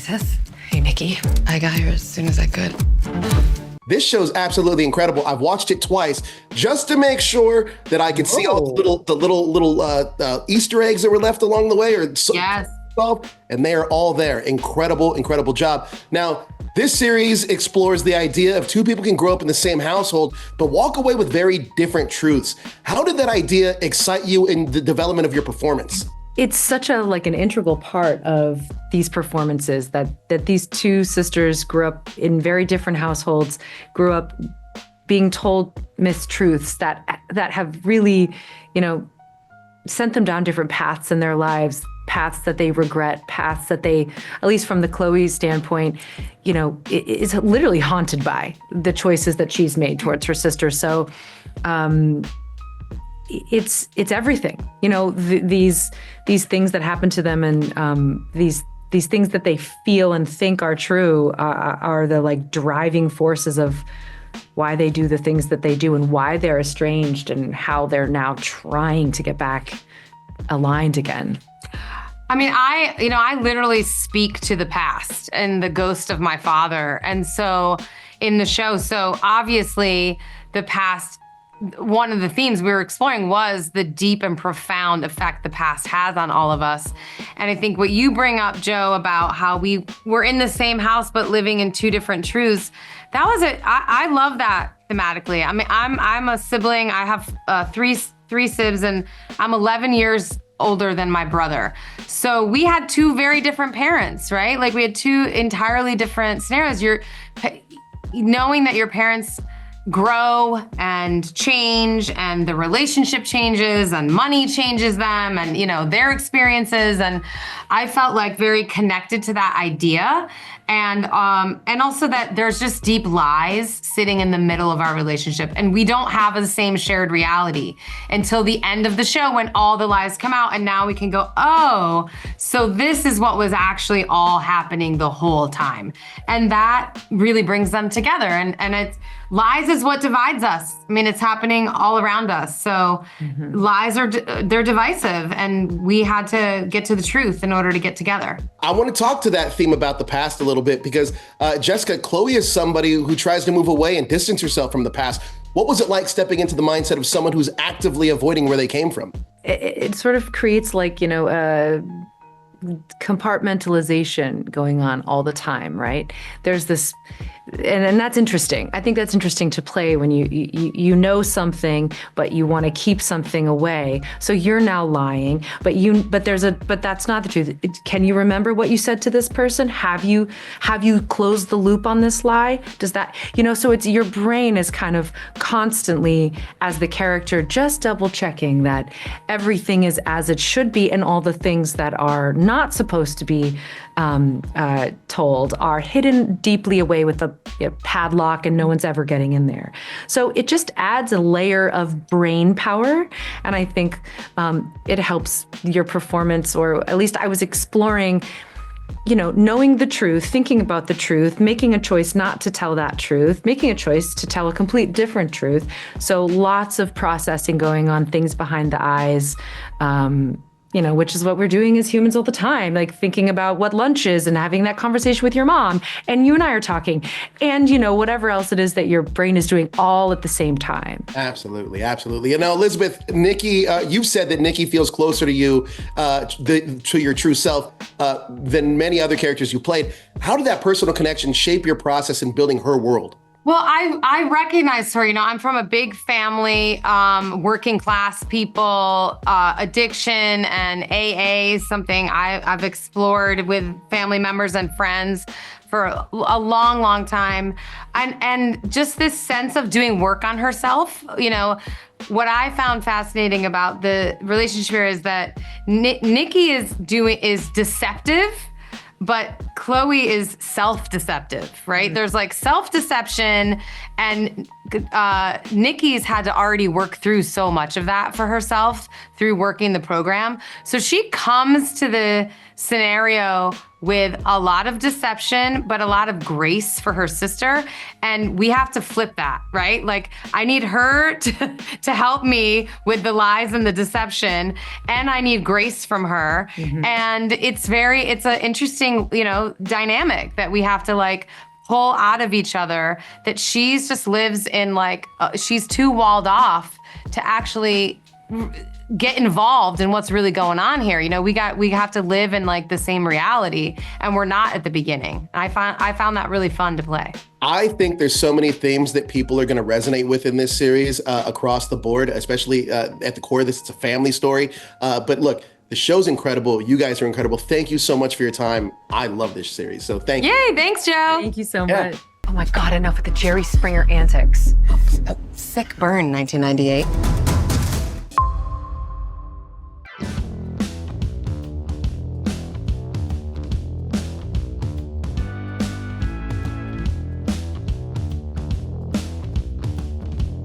sis. Hey, Nikki. I got here as soon as I could. This show's absolutely incredible. I've watched it twice just to make sure that I could see all the little Easter eggs that were left along the way, Yes. And they are all there. Incredible job. Now, this series explores the idea of two people can grow up in the same household, but walk away with very different truths. How did that idea excite you in the development of your performance? It's such an integral part of these performances that these two sisters grew up in very different households, grew up being told mistruths that have really, sent them down different paths in their lives, paths that they regret, paths that they, at least from the Chloe standpoint, is literally haunted by the choices that she's made towards her sister. So, it's everything, these things that happen to them, and these things that they feel and think are true are the driving forces of why they do the things that they do and why they're estranged and how they're now trying to get back aligned again. I mean, I literally speak to the past and the ghost of my father. And so in the show, so obviously the past, one of the themes we were exploring was the deep and profound effect the past has on all of us. And I think what you bring up, Joe, about how we were in the same house but living in two different truths, that was it. I love that thematically. I mean, I'm a sibling. I have three sibs, and I'm 11 years older than my brother. So we had two very different parents, right? We had two entirely different scenarios. You're knowing that your parents grow and change, and the relationship changes, and money changes them, and their experiences, and I felt very connected to that idea, and also that there's just deep lies sitting in the middle of our relationship, and we don't have the same shared reality until the end of the show when all the lies come out, and now we can go, oh, so this is what was actually all happening the whole time, and that really brings them together, and it's lies is what divides us. I mean, it's happening all around us. So lies they're divisive, and we had to get to the truth in order to get together. I want to talk to that theme about the past a little bit because Jessica, Chloe is somebody who tries to move away and distance herself from the past. What was it like stepping into the mindset of someone who's actively avoiding where they came from? It sort of creates compartmentalization going on all the time, right? There's this, and that's interesting. I think that's interesting to play when you know something, but you want to keep something away. So you're now lying, but that's not the truth. Can you remember what you said to this person? Have you closed the loop on this lie? Does that, so it's your brain is kind of constantly, as the character, just double checking that everything is as it should be, and all the things that are not supposed to be told are hidden deeply away with a padlock, and no one's ever getting in there. So it just adds a layer of brain power, and I think it helps your performance, or at least I was exploring, knowing the truth, thinking about the truth, making a choice not to tell that truth, making a choice to tell a complete different truth. So lots of processing going on, things behind the eyes, which is what we're doing as humans all the time, thinking about what lunch is and having that conversation with your mom, and you and I are talking, and whatever else it is that your brain is doing all at the same time. Absolutely. Now, Elizabeth, Nikki, you've said that Nikki feels closer to you, to your true self, than many other characters you played. How did that personal connection shape your process in building her world? Well, I recognize her, I'm from a big family, working class people, addiction and AA is something I've explored with family members and friends for a long, long time. And just this sense of doing work on herself, what I found fascinating about the relationship here is that Nikki is deceptive, but Chloe is self-deceptive, right? There's self-deception, and Nikki's had to already work through so much of that for herself through working the program. So she comes to the scenario with a lot of deception, but a lot of grace for her sister. And we have to flip that, right? I need her to help me with the lies and the deception, and I need grace from her. Mm-hmm. And it's an interesting, dynamic that we have to like pull out of each other, that she's just lives in like, she's too walled off to actually get involved in what's really going on here. You know, we have to live in like the same reality, and we're not at the beginning. I found that really fun to play. I think there's so many themes that people are going to resonate with in this series across the board, especially at the core of this, it's a family story. But look, the show's incredible. You guys are incredible. Thank you so much for your time. I love this series. So thank you. Yay, thanks, Joe. Thank you so much. Oh my God, enough with the Jerry Springer antics. Sick burn, 1998.